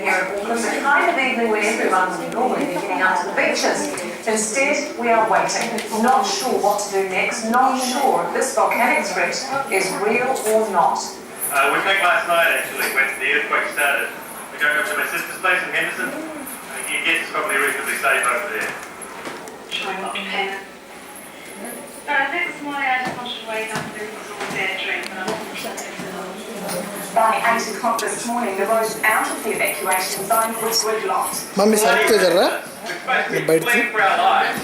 here in Auckland, the kind of evening when everyone would normally be getting out to the beaches. Instead, we are waiting, not sure what to do next, not sure if this volcanic threat is real or not. We think last night actually, when the earthquake started, we're going over to my sister's place in Henderson. You guess it's probably reasonably safe over there. Showing what container. I think this morning I just wanted to wake up and do this all day drink, but By 8 o'clock this morning, the road out of the evacuation zone was gridlocked. Mummy सड़क पे चल रहा है We're basically fleeing for our lives,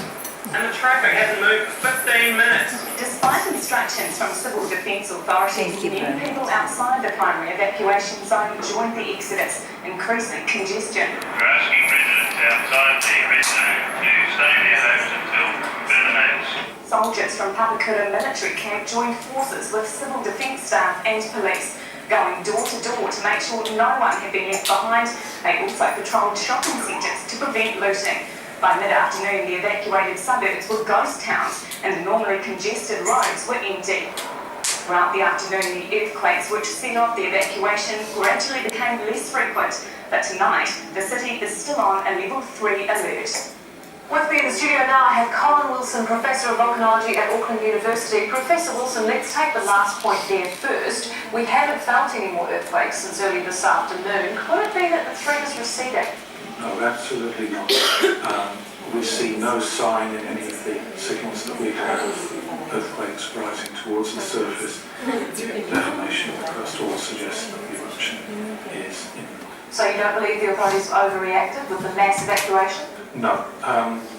and the traffic hasn't moved for 15 minutes. Despite instructions from civil defence authorities, many people outside the primary evacuation zone joined the exodus, increasing congestion. We're asking residents outside the red zone to stay in their homes until further notice. Soldiers from Papakura military camp joined forces with civil defence staff and police, going door to door to make sure no one had been left behind. They also patrolled shopping centres to prevent looting. By mid-afternoon, the evacuated suburbs were ghost towns and the normally congested roads were empty. Throughout the afternoon, the earthquakes which set off the evacuation gradually became less frequent, but tonight the city is still on a level 3 alert. With me in the studio now, I have Colin Wilson, Professor of Volcanology at Auckland University. Professor Wilson, let's take the last point there first. We haven't felt any more earthquakes since early this afternoon. Could it be that the threat is receding? No, absolutely not. We see no sign in any of the signals that we have of earthquakes rising towards the surface. Deformation of the crust all suggests that the eruption is imminent. So you don't believe the authorities overreacted with the mass evacuation? No.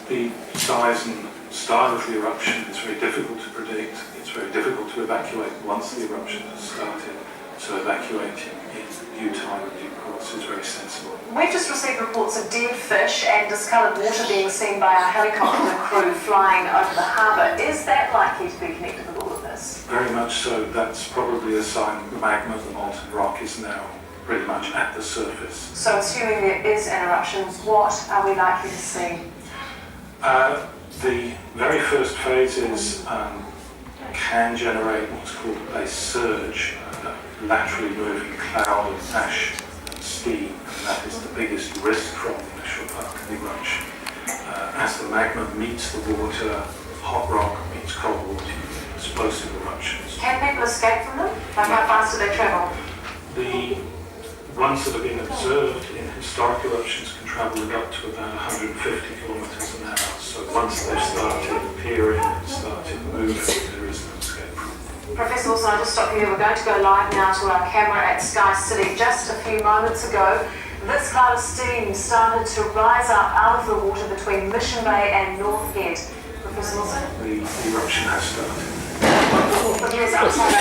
The size and style of the eruption is very difficult to predict. It's very difficult to evacuate once the eruption has started. So evacuating in due time and due course is very sensible. We've just received reports of dead fish and discoloured water being seen by our helicopter crew flying over the harbour. Is that likely to be connected with all of this? Very much so. That's probably a sign that the magma, the molten rock, is now pretty much at the surface. So assuming there is an eruption, what are we likely to see? The very first phases can generate what's called a surge, a laterally moving cloud of ash and steam, and that is the biggest risk from the initial part of the eruption. As the magma meets the water, hot rock meets cold water, you get explosive eruptions. Can people escape from them? Like how fast do they travel? The ones that have been observed in historic eruptions can travel up to about 150 kilometres an hour. So once they've started appearing and started moving, there is no escape from them. Professor Wilson, I'll just stop you here. We're going to go live now to our camera at Sky City. Just a few moments ago, this cloud of steam started to rise up out of the water between Mission Bay and North Head. Professor Wilson? The eruption has started. But here's outside.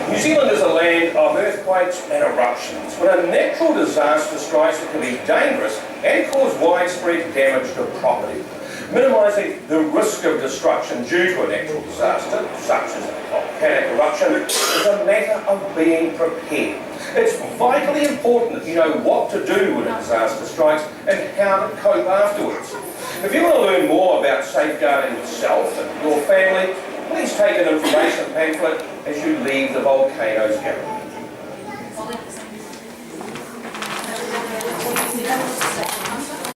New Zealand is a land of earthquakes and eruptions. When a natural disaster strikes, it can be dangerous and cause widespread damage to property. Minimising the risk of destruction due to a natural disaster, such as a volcanic eruption, is a matter of being prepared. It's vitally important that you know what to do when a disaster strikes and how to cope afterwards. If you want to learn more about safeguarding yourself and your family, please take an information pamphlet as you leave the volcano's gallery.